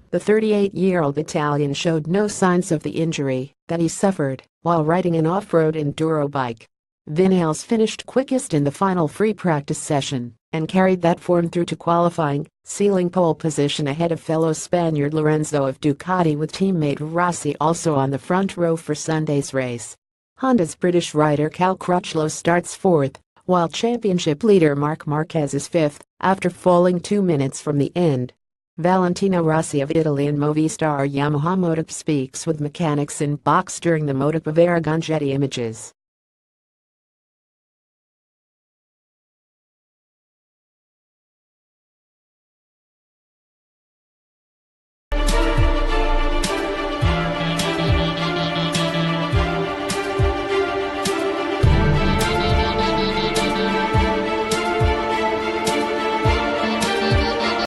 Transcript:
The 38-year-old Italian showed no signs of the injury that he suffered while riding an off-road enduro bike. Viñales finished quickest in the final free practice session and carried that form through to qualifying, sealing pole position ahead of fellow Spaniard Lorenzo of Ducati with teammate Rossi also on the front row for Sunday's race. Honda's British rider Cal Crutchlow starts fourth, while championship leader Marc Marquez is fifth after falling 2 minutes from the end. Valentino Rossi of Italy and Movistar Yamaha motogp speaks with mechanics in box during the motogp of Aragon. Getty Images.